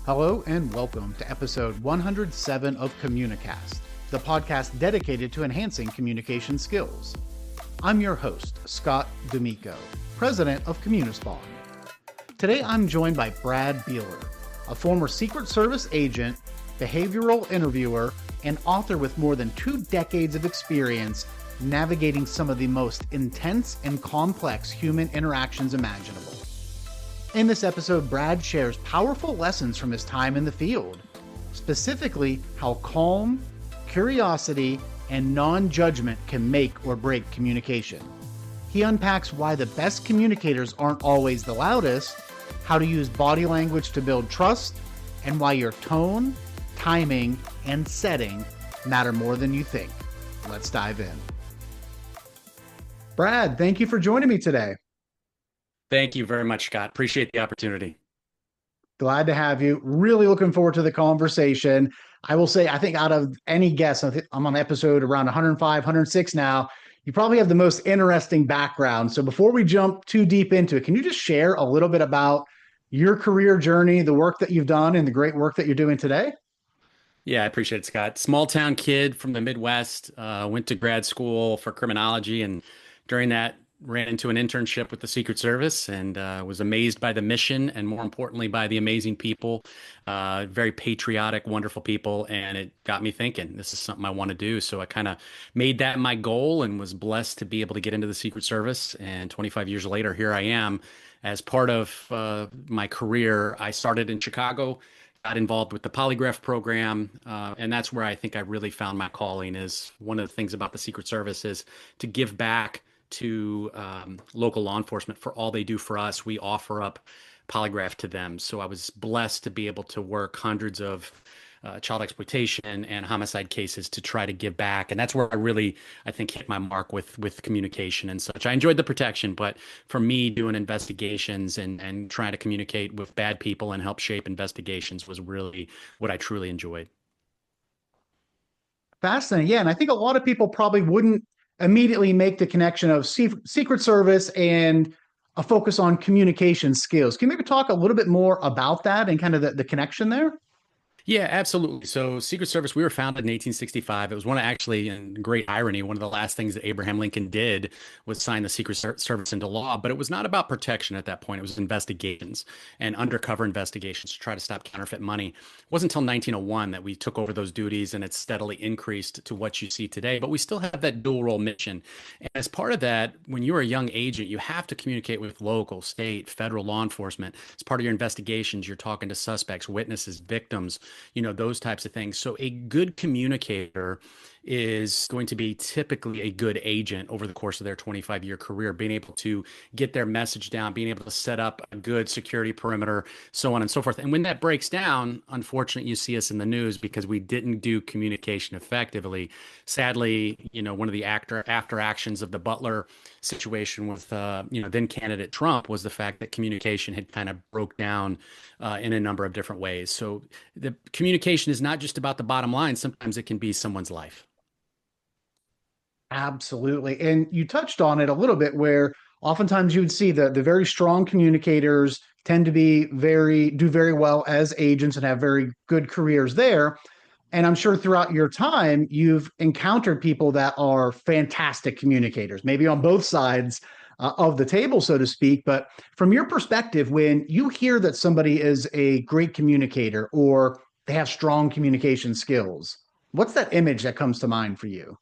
Hello and welcome to episode 107 of Communicast, the podcast dedicated to enhancing communication skills. I'm your host, Scott D'Amico, president of Communispond. Today I'm joined by Brad Beeler, a former Secret Service agent, behavioral interviewer, and author with more than 2 decades of experience navigating some of the most intense and complex human interactions imaginable. In this episode, Brad shares powerful lessons from his time in the field, specifically how calm, curiosity, and non-judgment can make or break communication. He unpacks why the best communicators aren't always the loudest, how to use body language to build trust, and why your tone, timing, and setting matter more than you think. Let's dive in. Brad, thank you for joining me today. Thank you very much, Scott. Appreciate the opportunity. Glad to have you. Really looking forward to the conversation. I will say, I think out of any guest, I'm on episode around 105, 106 now. You probably have the most interesting background. So before we jump too deep into it, can you just share a little bit about your career journey, the work that you've done, and the great work that you're doing today? Yeah, I appreciate it, Scott. Small town kid from the Midwest, went to grad school for criminology, and during that ran into an internship with the Secret Service and was amazed by the mission and more importantly by the amazing people, very patriotic, wonderful people. And it got me thinking, this is something I want to do. So I kind of made that my goal and was blessed to be able to get into the Secret Service. And 25 years later, here I am. As part of my career, I started in Chicago, got involved with the polygraph program, and that's where I think I really found my calling. Is one of the things about the Secret Service is to give back to local law enforcement for all they do for us. We offer up polygraph to them. So I was blessed to be able to work hundreds of child exploitation and homicide cases to try to give back. And that's where I really, I think, hit my mark with communication and such. I enjoyed the protection, but for me, doing investigations and trying to communicate with bad people and help shape investigations was really what I truly enjoyed. Fascinating. Yeah. And I think a lot of people probably wouldn't immediately make the connection of Secret Service and a focus on communication skills. Can you maybe talk a little bit more about that and kind of the connection there? Yeah, absolutely. So Secret Service, we were founded in 1865. It was one of actually, in great irony, one of the last things that Abraham Lincoln did was sign the Service into law. But it was not about protection at that point. It was investigations and undercover investigations to try to stop counterfeit money. It wasn't until 1901 that we took over those duties and it's steadily increased to what you see today. But we still have that dual role mission. And as part of that, when you're a young agent, you have to communicate with local, state, federal law enforcement. As part of your investigations, you're talking to suspects, witnesses, victims, those types of things. So a good communicator is going to be typically a good agent over the course of their 25-year career, being able to get their message down, being able to set up a good security perimeter, so on and so forth. And when that breaks down, unfortunately, you see us in the news because we didn't do communication effectively. Sadly, one of the after actions of the Butler situation with, then candidate Trump was the fact that communication had kind of broke down in a number of different ways. So the communication is not just about the bottom line. Sometimes it can be someone's life. Absolutely. And you touched on it a little bit where oftentimes you would see the very strong communicators tend to do very well as agents and have very good careers there. And I'm sure throughout your time, you've encountered people that are fantastic communicators, maybe on both sides of the table, so to speak. But from your perspective, when you hear that somebody is a great communicator or they have strong communication skills, what's that image that comes to mind for you?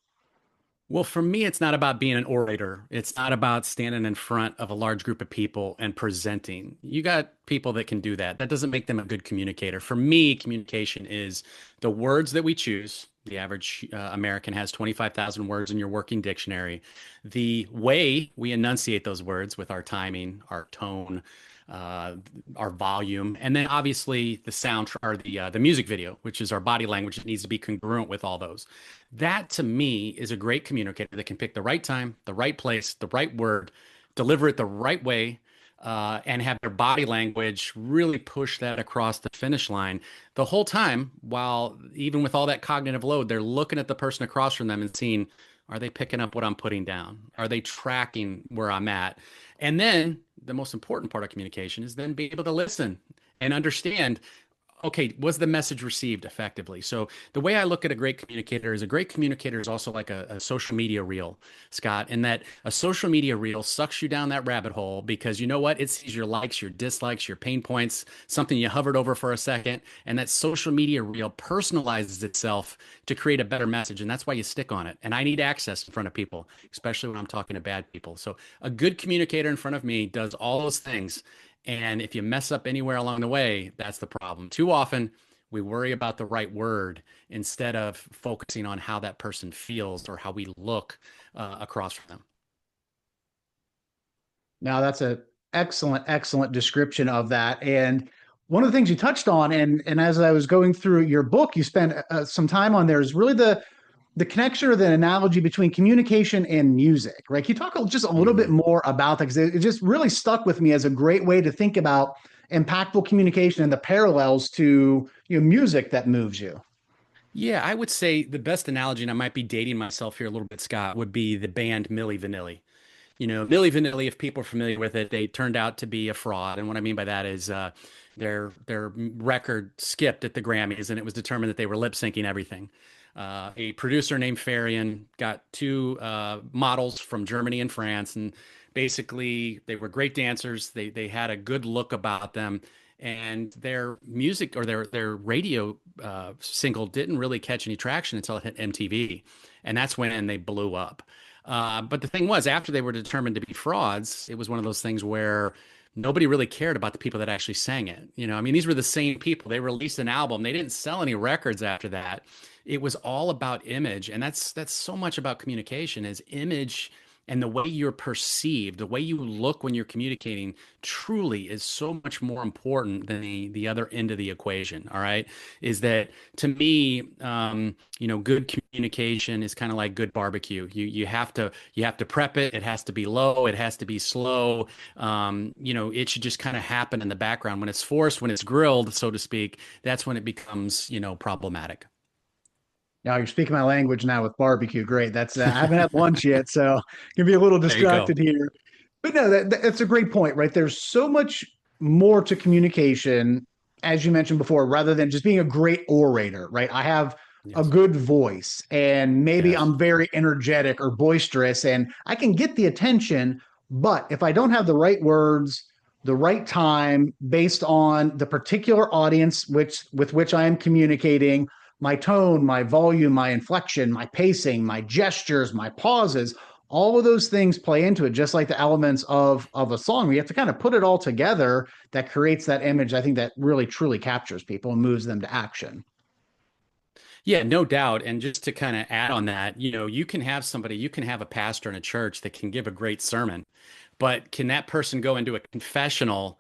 Well, for me, it's not about being an orator. It's not about standing in front of a large group of people and presenting. You got people that can do that. That doesn't make them a good communicator. For me, communication is the words that we choose. The average American has 25,000 words in your working dictionary. The way we enunciate those words with our timing, our tone, our volume, and then obviously the sound or the music video, which is our body language that needs to be congruent with all those. That to me is a great communicator that can pick the right time, the right place, the right word, deliver it the right way, and have their body language really push that across the finish line the whole time, while even with all that cognitive load, they're looking at the person across from them and seeing, are they picking up what I'm putting down? Are they tracking where I'm at? And then the most important part of communication is then being able to listen and understand okay, was the message received effectively? So the way I look at a great communicator is a great communicator is also like a social media reel, Scott, in that a social media reel sucks you down that rabbit hole because you know what? It sees your likes, your dislikes, your pain points, something you hovered over for a second, and that social media reel personalizes itself to create a better message, and that's why you stick on it. And I need access in front of people, especially when I'm talking to bad people. So a good communicator in front of me does all those things. And if you mess up anywhere along the way, that's the problem. Too often, we worry about the right word instead of focusing on how that person feels or how we look across from them. Now, that's a excellent description of that. And one of the things you touched on, and as I was going through your book, you spent some time on there is really the connection or the analogy between communication and music, right? Can you talk just a little bit Mhm. more about that? Because it just really stuck with me as a great way to think about impactful communication and the parallels to music that moves you. Yeah, I would say the best analogy, and I might be dating myself here a little bit, Scott, would be the band Milli Vanilli. Milli Vanilli, if people are familiar with it, they turned out to be a fraud. And what I mean by that is their record skipped at the Grammys, and it was determined that they were lip syncing everything. A producer named Farian got two models from Germany and France, and basically they were great dancers. They had a good look about them, and their music or their radio single didn't really catch any traction until it hit MTV, and that's when they blew up. But the thing was, after they were determined to be frauds, it was one of those things where nobody really cared about the people that actually sang it. I mean, these were the same people. They released an album. They didn't sell any records after that. It was all about image, and that's so much about communication is image and the way you're perceived, the way you look when you're communicating truly is so much more important than the other end of the equation. All right. Is that to me, good communication is kind of like good barbecue. You have to prep it. It has to be low. It has to be slow. It should just kind of happen in the background. When it's forced, when it's grilled, so to speak, that's when it becomes, problematic. Now you're speaking my language now with barbecue. Great. That's I haven't had lunch yet, so gonna be a little There you go. distracted here. But no, that's a great point, right? There's so much more to communication, as you mentioned before, rather than just being a great orator, right? I have a Yes. good voice, and maybe Yes. I'm very energetic or boisterous, and I can get the attention. But if I don't have the right words, the right time, based on the particular audience with which I am communicating, my tone, my volume, my inflection, my pacing, my gestures, my pauses, all of those things play into it, just like the elements of a song. We have to kind of put it all together that creates that image. I think that really truly captures people and moves them to action. Yeah, no doubt. And just to kind of add on that, you can have a pastor in a church that can give a great sermon, but can that person go into a confessional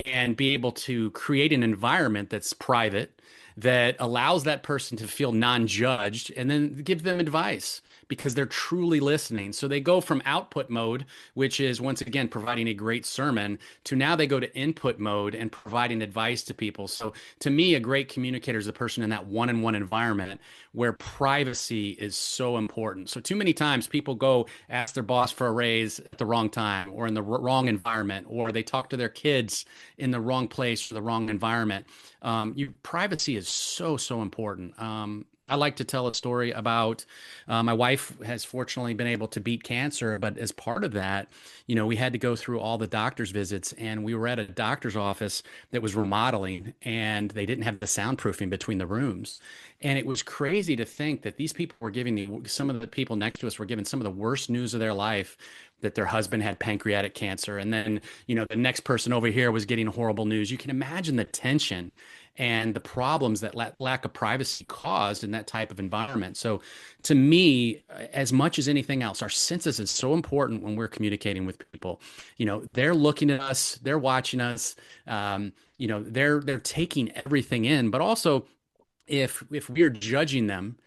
and be able to create an environment that's private, that allows that person to feel non-judged, and then give them advice because they're truly listening. So they go from output mode, which is once again providing a great sermon, to now they go to input mode and providing advice to people. So to me, a great communicator is a person in that one-on-one environment where privacy is so important. So too many times people go ask their boss for a raise at the wrong time or in the wrong environment, or they talk to their kids in the wrong place or the wrong environment. Privacy is so important. I like to tell a story about my wife has fortunately been able to beat cancer, but as part of that, we had to go through all the doctor's visits, and we were at a doctor's office that was remodeling, and they didn't have the soundproofing between the rooms. And it was crazy to think that these people were some of the people next to us were given some of the worst news of their life, that their husband had pancreatic cancer. And then, the next person over here was getting horrible news. You can imagine the tension and the problems that lack of privacy caused in that type of environment. So, to me, as much as anything else, our senses is so important when we're communicating with people. They're looking at us, they're watching us, they're taking everything in. But also, if we're judging them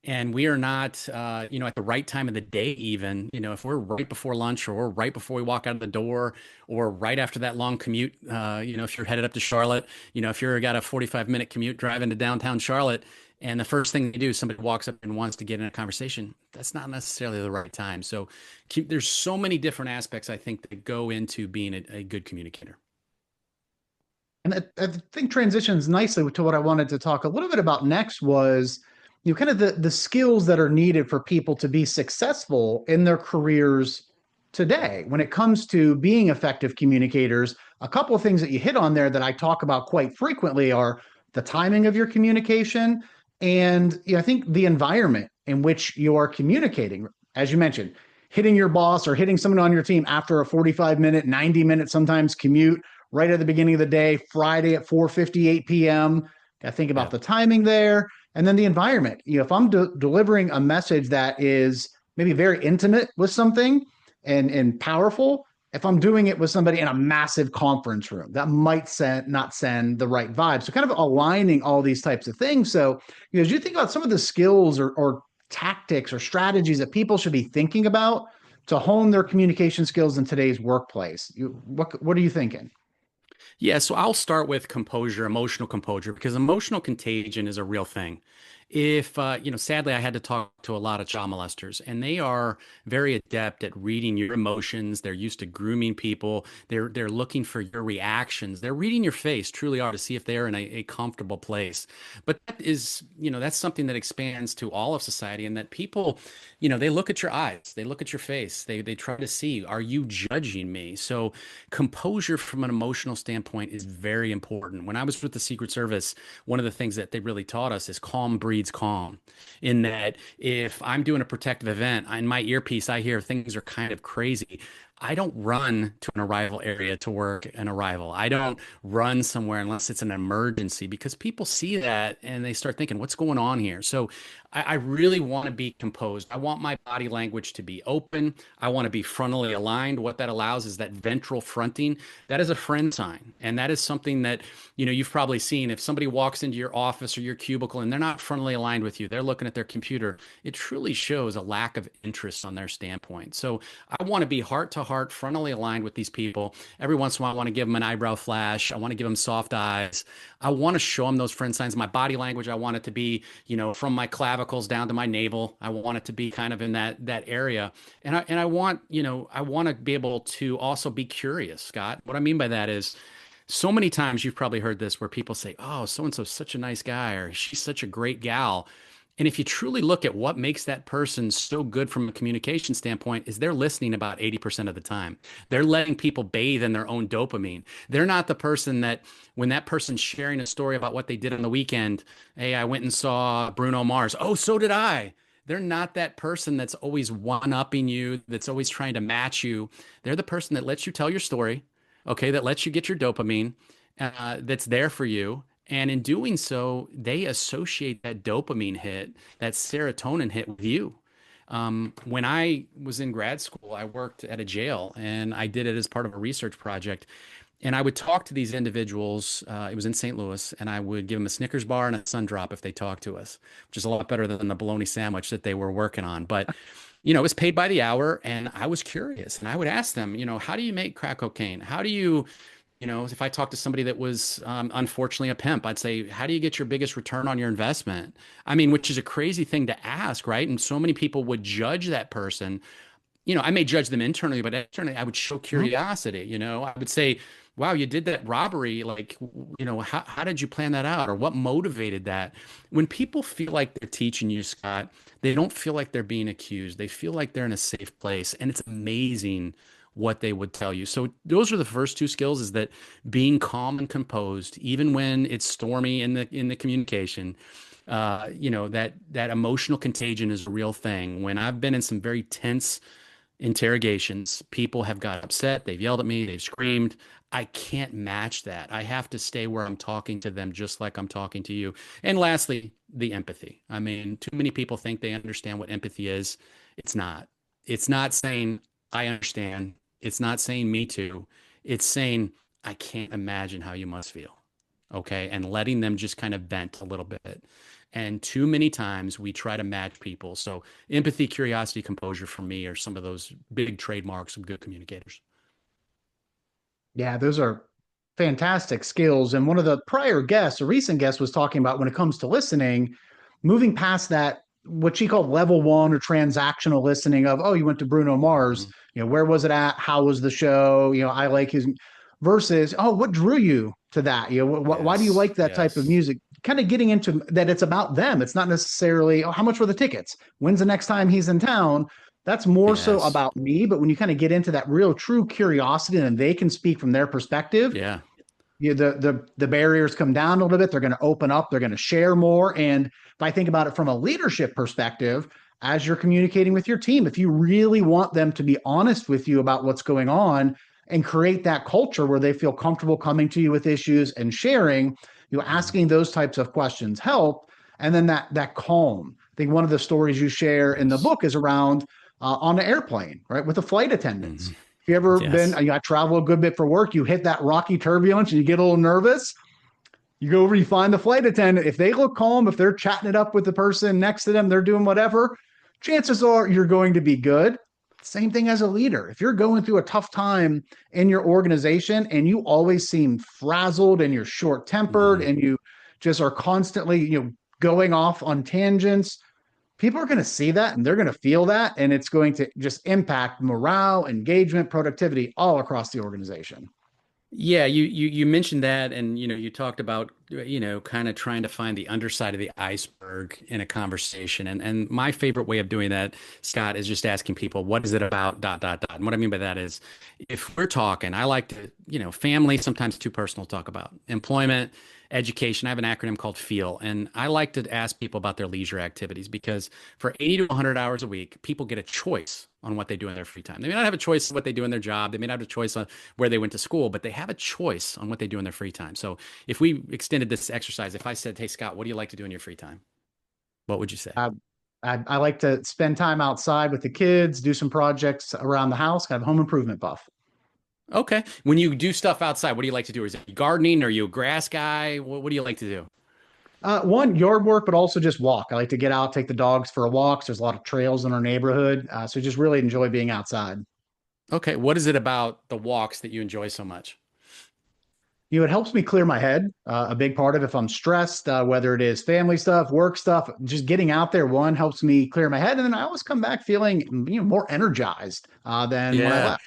and we are not at the right time of the day, even if we're right before lunch, or we're right before we walk out of the door, or right after that long commute, if you're headed up to Charlotte, if you're got a 45-minute commute driving to downtown Charlotte, and the first thing you do, somebody walks up and wants to get in a conversation, that's not necessarily the right time. So there's so many different aspects, I think, that go into being a good communicator. And I think transitions nicely to what I wanted to talk a little bit about next was, kind of the skills that are needed for people to be successful in their careers today. When it comes to being effective communicators, a couple of things that you hit on there that I talk about quite frequently are the timing of your communication and I think the environment in which you are communicating. As you mentioned, hitting your boss or hitting someone on your team after a 45-minute, 90-minute sometimes commute right at the beginning of the day, Friday at 4:58 p.m. I think about Yeah. the timing there, and then the environment. If I'm delivering a message that is maybe very intimate with something and powerful, if I'm doing it with somebody in a massive conference room, that might not send the right vibe. So kind of aligning all these types of things. So as you think about some of the skills or tactics or strategies that people should be thinking about to hone their communication skills in today's workplace, what are you thinking? Yeah, so I'll start with composure, emotional composure, because emotional contagion is a real thing. If, sadly, I had to talk to a lot of child molesters, and they are very adept at reading your emotions. They're used to grooming people. They're looking for your reactions. They're reading your face, truly are, to see if they're in a comfortable place. But that is, that's something that expands to all of society, and that people, they look at your eyes, they look at your face, they try to see, are you judging me? So composure from an emotional standpoint is very important. When I was with the Secret Service, one of the things that they really taught us is calm breeds calm. In that, if I'm doing a protective event, in my earpiece, I hear things are kind of crazy. I don't run to an arrival area to work an arrival. I don't run somewhere unless it's an emergency because people see that and they start thinking, what's going on here? So I really want to be composed. I want my body language to be open. I want to be frontally aligned. What that allows is that ventral fronting. That is a friend sign. And that is something that, you've probably seen. If somebody walks into your office or your cubicle and they're not frontally aligned with you, they're looking at their computer, it truly shows a lack of interest on their standpoint. So I want to be heart to heart, frontally aligned with these people. Every once in a while, I want to give them an eyebrow flash. I want to give them soft eyes. I want to show them those friend signs. My body language, I want it to be, from my clavicles down to my navel. I want it to be kind of in that area. And I want, I want to be able to also be curious, Scott. What I mean by that is so many times you've probably heard this where people say, "Oh, so and so's such a nice guy," or "She's such a great gal." And if you truly look at what makes that person so good from a communication standpoint, is they're listening about 80% of the time. They're letting people bathe in their own dopamine. They're not the person that when that person's sharing a story about what they did on the weekend, hey, I went and saw Bruno Mars. Oh, so did I. They're not that person that's always one-upping you, that's always trying to match you. They're the person that lets you tell your story, okay, that lets you get your dopamine, that's there for you. And in doing so, they associate that dopamine hit, that serotonin hit with you. When I was in grad school, I worked at a jail and I did it as part of a research project. And I would talk to these individuals. It was in St. Louis, and I would give them a Snickers bar and a sun drop if they talked to us, which is a lot better than the bologna sandwich that they were working on. But, it was paid by the hour, and I was curious. And I would ask them, how do you make crack cocaine? How do you, if I talked to somebody that was unfortunately a pimp, I'd say, how do you get your biggest return on your investment? I mean, which is a crazy thing to ask, right? And so many people would judge that person. I may judge them internally, but externally, I would show Mhm. curiosity. I would say, wow, you did that robbery. Like, how did you plan that out? Or what motivated that? When people feel like they're teaching you, Scott, they don't feel like they're being accused. They feel like they're in a safe place. And it's amazing what they would tell you. So those are the first two skills, is that being calm and composed, even when it's stormy in the communication. That emotional contagion is a real thing. When I've been in some very tense interrogations, people have got upset, they've yelled at me, they've screamed. I can't match that. I have to stay where I'm talking to them just like I'm talking to you. And lastly, the empathy. I mean, too many people think they understand what empathy is. It's not. It's not saying I understand. It's not saying me too. It's saying I can't imagine how you must feel. Okay. And letting them just kind of vent a little bit. And too many times we try to match people. So empathy, curiosity, composure for me are some of those big trademarks of good communicators. Yeah, those are fantastic skills. And one of the prior guests, a recent guest, was talking about when it comes to listening, moving past that, what she called level one or transactional listening of, oh, you went to Bruno Mars, Mhm. where was it at? How was the show? I like his versus, oh, what drew you to that? Why do you Yes. like that type of Yes. music? Kind of getting into that it's about them. It's not necessarily, oh, how much were the tickets? When's the next time he's in town? That's more so Yes. about me. But when you kind of get into that real true curiosity and they can speak from their perspective, Yeah. the barriers come down a little bit. They're going to open up. They're going to share more. And if I think about it from a leadership perspective, as you're communicating with your team, if you really want them to be honest with you about what's going on and create that culture where they feel comfortable coming to you with issues and sharing, Mhm. asking those types of questions help. And then that calm. I think one of the stories you share in the Yes. book is around on an airplane, right, with the flight attendants. Hmm. If you ever been, Yes. I travel a good bit for work, you hit that rocky turbulence and you get a little nervous. You go over, you find the flight attendant. If they look calm, if they're chatting it up with the person next to them, they're doing whatever, chances are you're going to be good. Same thing as a leader. If you're going through a tough time in your organization and you always seem frazzled and you're short tempered Hmm. and you just are constantly, going off on tangents, people are going to see that and they're going to feel that. And it's going to just impact morale, engagement, productivity all across the organization. Yeah, you mentioned that, and you talked about kind of trying to find the underside of the iceberg in a conversation, and my favorite way of doing that, Scott, is just asking people, what is it about dot dot dot. And what I mean by that is, if we're talking, I like to, family, sometimes too personal to talk about, employment, education. I have an acronym called FEEL, and I like to ask people about their leisure activities because for 80 to 100 hours a week, people get a choice on what they do in their free time. They may not have a choice on what they do in their job. They may not have a choice on where they went to school, but they have a choice on what they do in their free time. So if we extended this exercise, if I said, "Hey Scott, what do you like to do in your free time?" What would you say? I, I like to spend time outside with the kids, do some projects around the house, kind of home improvement buff. Okay. When you do stuff outside, what do you like to do? Is it gardening? Are you a grass guy? What do you like to do? One, yard work, but also just walk. I like to get out, take the dogs for walks. There's a lot of trails in our neighborhood. So just really enjoy being outside. Okay. What is it about the walks that you enjoy so much? It helps me clear my head. A big part of if I'm stressed, whether it is family stuff, work stuff, just getting out there, one helps me clear my head. And then I always come back feeling, more energized than when I Yeah. left.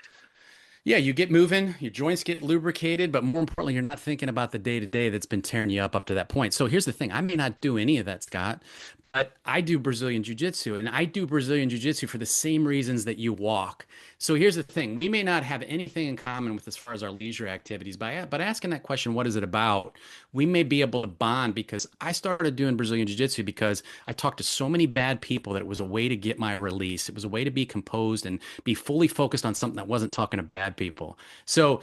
Yeah, you get moving, your joints get lubricated, but more importantly, you're not thinking about the day to day that's been tearing you up to that point. So here's the thing, I may not do any of that, Scott, but I do Brazilian Jiu-Jitsu, and I do Brazilian Jiu-Jitsu for the same reasons that you walk. So here's the thing, we may not have anything in common with as far as our leisure activities, but asking that question, what is it about? We may be able to bond because I started doing Brazilian Jiu-Jitsu because I talked to so many bad people that it was a way to get my release. It was a way to be composed and be fully focused on something that wasn't talking to bad people. So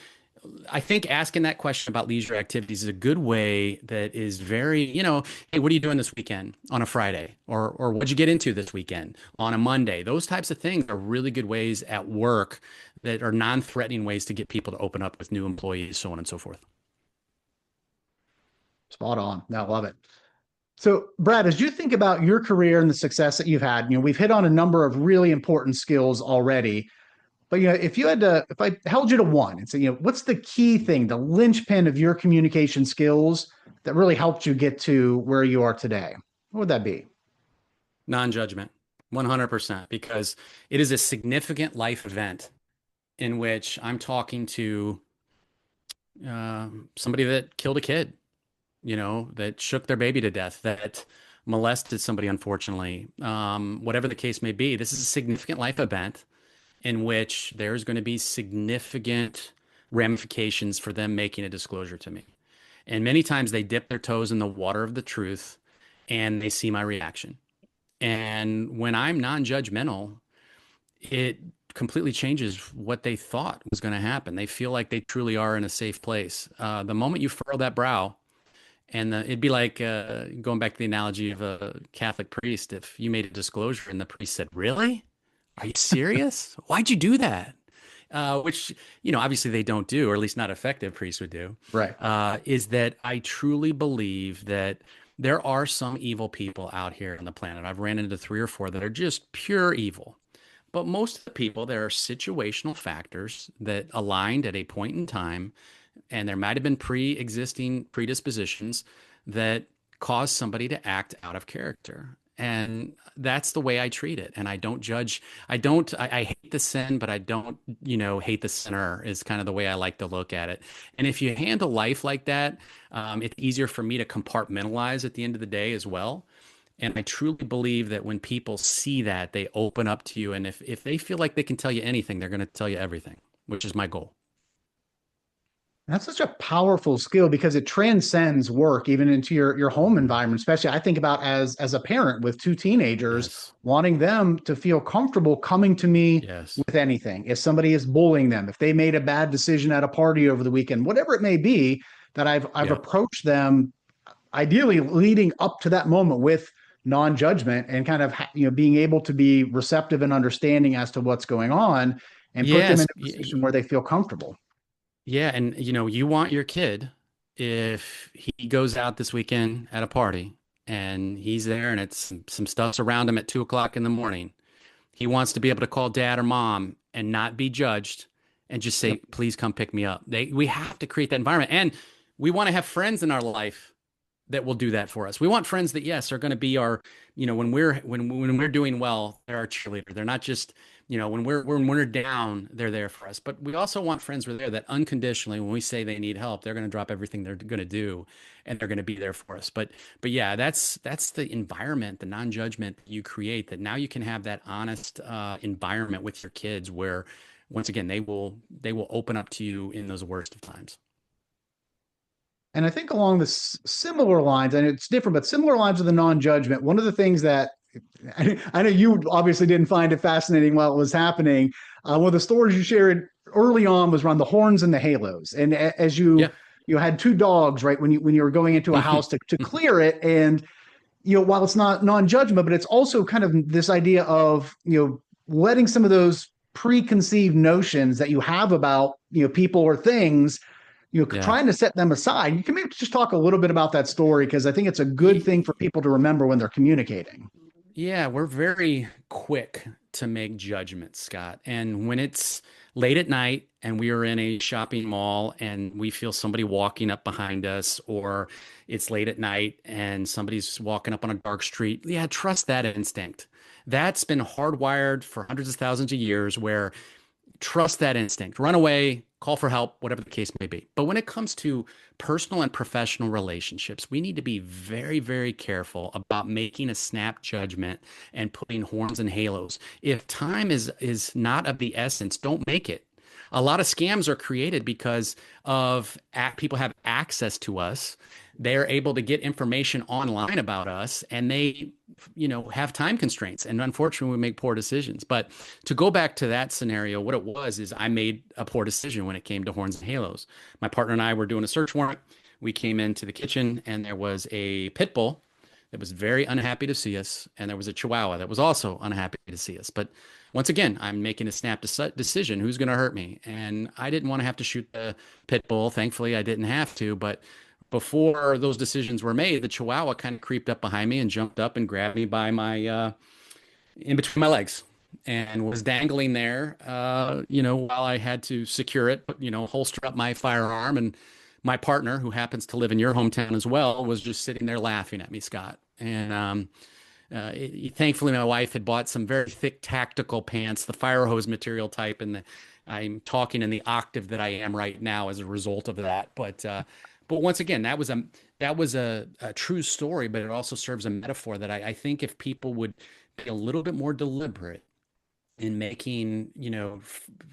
I think asking that question about leisure activities is a good way that is very, hey, what are you doing this weekend on a Friday? Or what'd you get into this weekend on a Monday? Those types of things are really good ways at work that are non-threatening ways to get people to open up with new employees, so on and so forth. Spot on. No, I love it. So, Brad, as you think about your career and the success that you've had, we've hit on a number of really important skills already. But if you had to, if I held you to one and say, what's the key thing, the linchpin of your communication skills that really helped you get to where you are today? What would that be? Non-judgment, 100%, because it is a significant life event in which I'm talking to somebody that killed a kid, that shook their baby to death, that molested somebody, unfortunately. Whatever the case may be, this is a significant life event in which there's going to be significant ramifications for them making a disclosure to me. And many times they dip their toes in the water of the truth and they see my reaction. And when I'm non-judgmental, it completely changes what they thought was going to happen. They feel like they truly are in a safe place. The moment you furrow that brow, and it'd be like going back to the analogy of a Catholic priest. If you made a disclosure and the priest said, "Really? Are you serious? Why'd you do that?" Which, obviously they don't do, or at least not effective priests would do, Right. is that I truly believe that there are some evil people out here on the planet. I've ran into three or four that are just pure evil. But most of the people, there are situational factors that aligned at a point in time, and there might have been pre-existing predispositions that cause somebody to act out of character. And that's the way I treat it. And I don't judge. I hate the sin, but I don't, hate the sinner is kind of the way I like to look at it. And if you handle life like that, it's easier for me to compartmentalize at the end of the day as well. And I truly believe that when people see that, they open up to you. And if they feel like they can tell you anything, they're going to tell you everything, which is my goal. That's such a powerful skill because it transcends work even into your home environment. Especially, I think about as a parent with two teenagers, Yes. wanting them to feel comfortable coming to me Yes. with anything. If somebody is bullying them, if they made a bad decision at a party over the weekend, whatever it may be, that I've Yeah. approached them ideally leading up to that moment with non-judgment and kind of being able to be receptive and understanding as to what's going on and put them in Yes. a position where they feel comfortable. Yeah, and you want your kid, if he goes out this weekend at a party and he's there and it's some stuff's around him at 2 o'clock in the morning, he wants to be able to call dad or mom and not be judged and just say, Yep. please come pick me up. We have to create that environment. And we want to have friends in our life that will do that for us. We want friends that, yes, are going to be our, when we're doing well, they're our cheerleader. They're not just, when we're down, they're there for us. But we also want friends who are there that unconditionally, when we say they need help, they're going to drop everything they're going to do, and they're going to be there for us. But yeah, that's the environment, the non-judgment you create. That now you can have that honest environment with your kids, where once again they will open up to you in those worst of times. And I think along the similar lines, and it's different, but similar lines of the non-judgment, one of the things that I know you obviously didn't find it fascinating while it was happening. One of the stories you shared early on was around the horns and the halos. And as Yeah. you had two dogs, right, when you were going into a house to clear it, and while it's not non-judgment, but it's also kind of this idea of letting some of those preconceived notions that you have about people or things, Yeah. trying to set them aside. You can maybe just talk a little bit about that story because I think it's a good thing for people to remember when they're communicating. Yeah, we're very quick to make judgments, Scott. And when it's late at night and we are in a shopping mall and we feel somebody walking up behind us, or it's late at night and somebody's walking up on a dark street, yeah, trust that instinct. That's been hardwired for hundreds of thousands of years, where trust that instinct, run away, call for help, whatever the case may be. But when it comes to personal and professional relationships, we need to be very, very careful about making a snap judgment and putting horns and halos. If time is not of the essence, don't make it. A lot of scams are created because of people have access to us. They're able to get information online about us, and they, have time constraints. And unfortunately, we make poor decisions. But to go back to that scenario, what it was is I made a poor decision when it came to horns and halos. My partner and I were doing a search warrant. We came into the kitchen, and there was a pit bull that was very unhappy to see us, and there was a chihuahua that was also unhappy to see us. But once again, I'm making a snap decision, who's going to hurt me? And I didn't want to have to shoot the pit bull. Thankfully, I didn't have to. But before those decisions were made, the chihuahua kind of creeped up behind me and jumped up and grabbed me by my in between my legs, and was dangling there, while I had to secure it, holster up my firearm. And my partner, who happens to live in your hometown as well, was just sitting there laughing at me, Scott. And thankfully, my wife had bought some very thick tactical pants, the fire hose material type, and I'm talking in the octave that I am right now as a result of that. But once again, that was a true story, but it also serves a metaphor that I think if people would be a little bit more deliberate in making,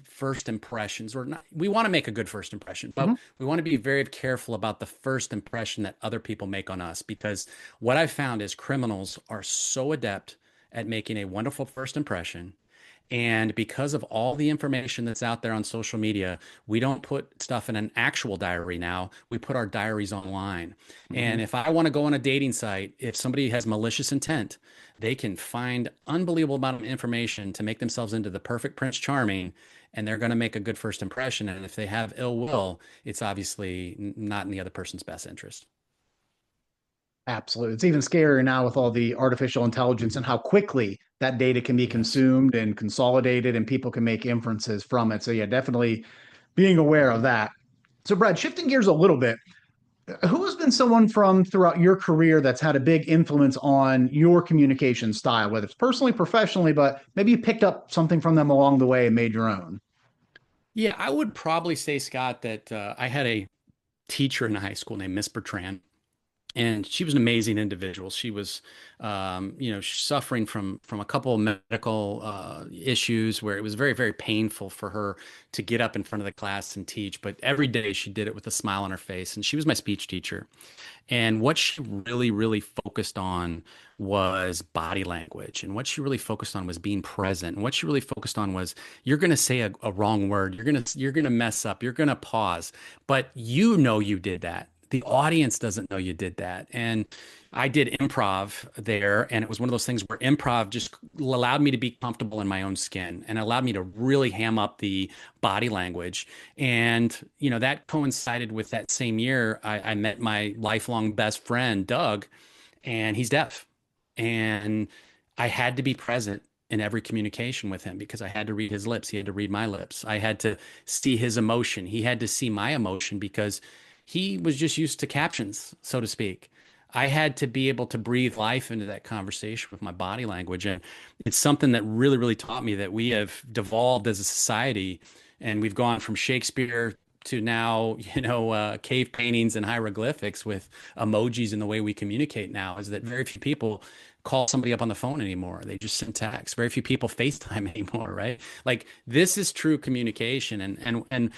first impressions, or not, we want to make a good first impression, but Mhm. we want to be very careful about the first impression that other people make on us, because what I've found is criminals are so adept at making a wonderful first impression. And because of all the information that's out there on social media, we don't put stuff in an actual diary now. We put our diaries online. Mhm. And if I want to go on a dating site, if somebody has malicious intent, they can find unbelievable amount of information to make themselves into the perfect Prince Charming, and they're going to make a good first impression. And if they have ill will, it's obviously not in the other person's best interest. Absolutely. It's even scarier now with all the artificial intelligence and how quickly that data can be Yes. consumed and consolidated and people can make inferences from it. So yeah, definitely being aware of that. So Brad, shifting gears a little bit, Who has been someone from throughout your career that's had a big influence on your communication style, whether it's personally, professionally, but maybe you picked up something from them along the way and made your own? Yeah, I would probably say, Scott, that I had a teacher in high school named Miss Bertrand. And she was an amazing individual. She was, suffering from a couple of medical issues where it was very, very painful for her to get up in front of the class and teach. But every day she did it with a smile on her face. And she was my speech teacher. And what she really, really focused on was body language. And what she really focused on was being present. And what she really focused on was you're going to say a wrong word. You're going to mess up. You're going to pause. But you know you did that. The audience doesn't know you did that. And I did improv there, and it was one of those things where improv just allowed me to be comfortable in my own skin and allowed me to really ham up the body language. And, that coincided with that same year. I met my lifelong best friend, Doug, and he's deaf. And I had to be present in every communication with him because I had to read his lips. He had to read my lips. I had to see his emotion. He had to see my emotion because he was just used to captions, so to speak. I had to be able to breathe life into that conversation with my body language. And it's something that really, really taught me that we have devolved as a society, and we've gone from Shakespeare to now, cave paintings and hieroglyphics with emojis in the way we communicate now, is that very few people call somebody up on the phone anymore. They just send text. Very few people FaceTime anymore, right? Like this is true communication. And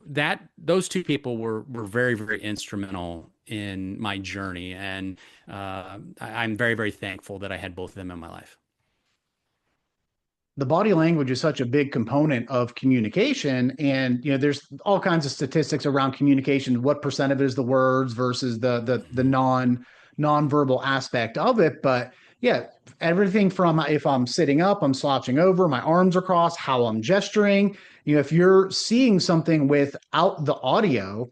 that those two people were very, very instrumental in my journey. And I'm very, very thankful that I had both of them in my life. The body language is such a big component of communication, and there's all kinds of statistics around communication, what percent of it is the words versus the Mhm. nonverbal aspect of it. But yeah, everything from if I'm sitting up, I'm slouching over, my arms are crossed, how I'm gesturing. If you're seeing something without the audio,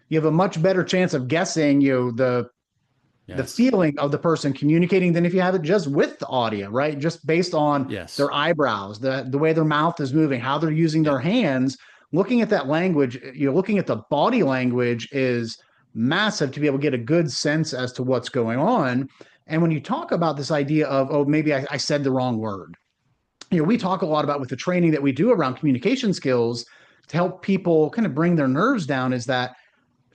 you have a much better chance of guessing the Yes. feeling of the person communicating than if you have it just with the audio, right? Just based on Yes. their eyebrows, the way their mouth is moving, how they're using Yeah. their hands. Looking at that language, looking at the body language is massive to be able to get a good sense as to what's going on. And when you talk about this idea of, oh, maybe I said the wrong word, we talk a lot about with the training that we do around communication skills to help people kind of bring their nerves down is that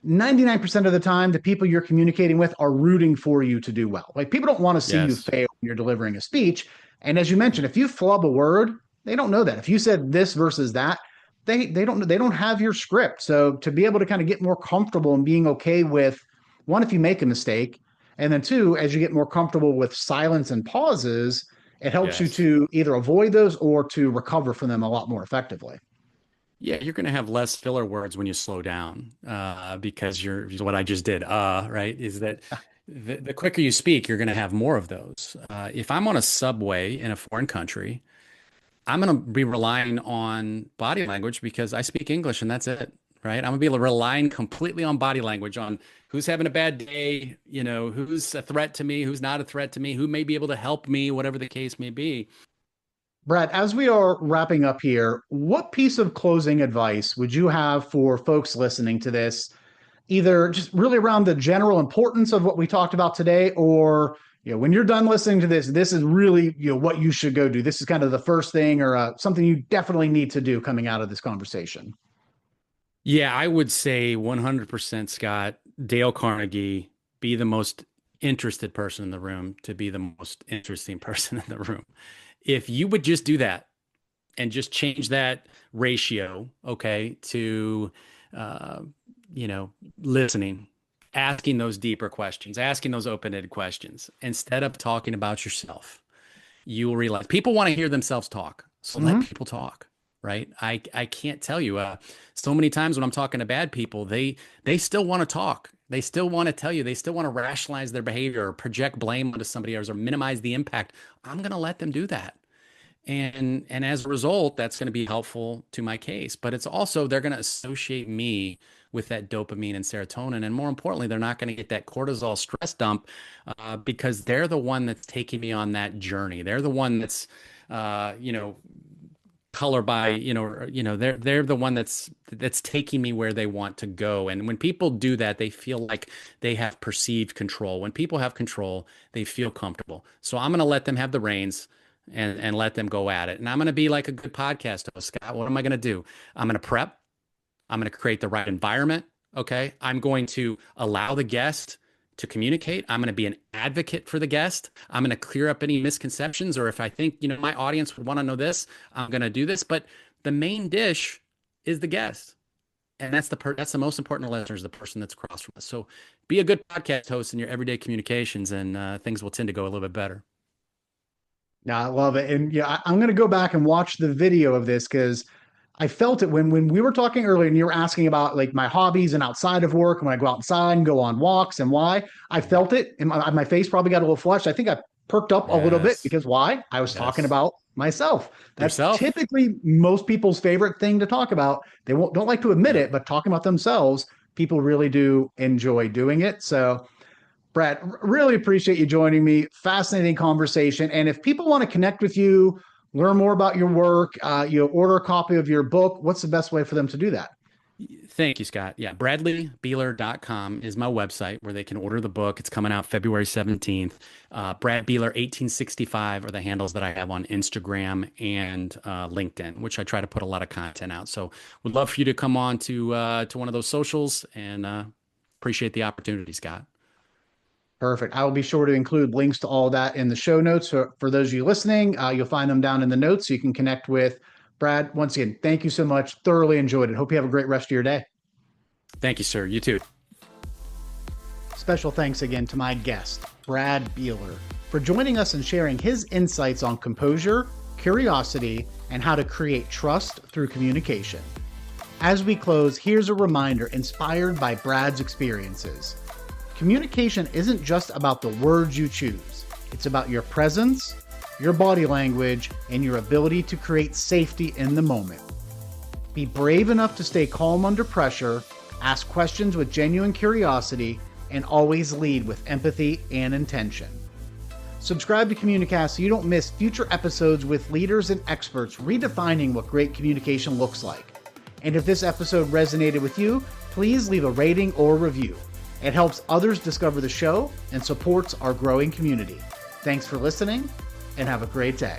99% of the time, the people you're communicating with are rooting for you to do well. Like people don't want to see you Yes. fail when you're delivering a speech. And as you mentioned, if you flub a word, they don't know that. If you said this versus that, they don't have your script. So to be able to kind of get more comfortable and being okay with one, if you make a mistake, and then two, as you get more comfortable with silence and pauses, it helps you Yes. to either avoid those or to recover from them a lot more effectively. Yeah, you're going to have less filler words when you slow down, because what I just did, right, is that the quicker you speak, you're going to have more of those. If I'm on a subway in a foreign country, I'm going to be relying on body language because I speak English and that's it, right? I'm going to be relying completely on body language, on who's having a bad day, who's a threat to me, who's not a threat to me, who may be able to help me, whatever the case may be. Brad, as we are wrapping up here, what piece of closing advice would you have for folks listening to this, either just really around the general importance of what we talked about today, or when you're done listening to this, this is really what you should go do. This is kind of the first thing or something you definitely need to do coming out of this conversation. Yeah, I would say 100%, Scott. Dale Carnegie, be the most interested person in the room to be the most interesting person in the room. If you would just do that and just change that ratio, okay, to, uh, listening, asking those deeper questions, asking those open-ended questions, instead of talking about yourself, you will realize people want to hear themselves talk. So let Mm-hmm. people talk, right? I can't tell you so many times when I'm talking to bad people, they still want to talk. They still want to tell you, they still want to rationalize their behavior or project blame onto somebody else or minimize the impact. I'm going to let them do that. And as a result, that's going to be helpful to my case. But it's also they're going to associate me with that dopamine and serotonin. And more importantly, they're not going to get that cortisol stress dump because they're the one that's taking me on that journey. They're the one that's, uh, you know, color by, they're the one that's taking me where they want to go. And when people do that, they feel like they have perceived control. When people have control, they feel comfortable. So I'm going to let them have the reins and let them go at it. And I'm going to be like a good podcast host, Scott. What am I going to do? I'm going to prep. I'm going to create the right environment. Okay. I'm going to allow the guest to communicate. I'm going to be an advocate for the guest. I'm going to clear up any misconceptions, or if I think, my audience would want to know this, I'm going to do this. But the main dish is the guest. And that's the most important listener, is the person that's across from us. So be a good podcast host in your everyday communications, and things will tend to go a little bit better. Yeah, I love it. And yeah, I'm going to go back and watch the video of this, because I felt it when we were talking earlier and you were asking about like my hobbies and outside of work, and when I go outside and go on walks and why. I felt it, and my face probably got a little flushed. I think I perked up a little bit, because why? I was talking about myself. That's typically most people's favorite thing to talk about. They don't like to admit it, but talking about themselves, people really do enjoy doing it. So Brad, really appreciate you joining me. Fascinating conversation. And if people want to connect with you, learn more about your work, order a copy of your book, what's the best way for them to do that? Thank you, Scott. Yeah, bradleybeeler.com is my website where they can order the book. It's coming out February 17th. Brad Beeler 1865 are the handles that I have on Instagram and LinkedIn, which I try to put a lot of content out. So would love for you to come on to one of those socials, and appreciate the opportunity, Scott. Perfect. I will be sure to include links to all that in the show notes. For those of you listening, you'll find them down in the notes so you can connect with Brad. Once again, thank you so much. Thoroughly enjoyed it. Hope you have a great rest of your day. Thank you, sir. You too. Special thanks again to my guest, Brad Beeler, for joining us and sharing his insights on composure, curiosity, and how to create trust through communication. As we close, here's a reminder inspired by Brad's experiences. Communication isn't just about the words you choose. It's about your presence, your body language, and your ability to create safety in the moment. Be brave enough to stay calm under pressure, ask questions with genuine curiosity, and always lead with empathy and intention. Subscribe to Communicast so you don't miss future episodes with leaders and experts redefining what great communication looks like. And if this episode resonated with you, please leave a rating or review. It helps others discover the show and supports our growing community. Thanks for listening, and have a great day.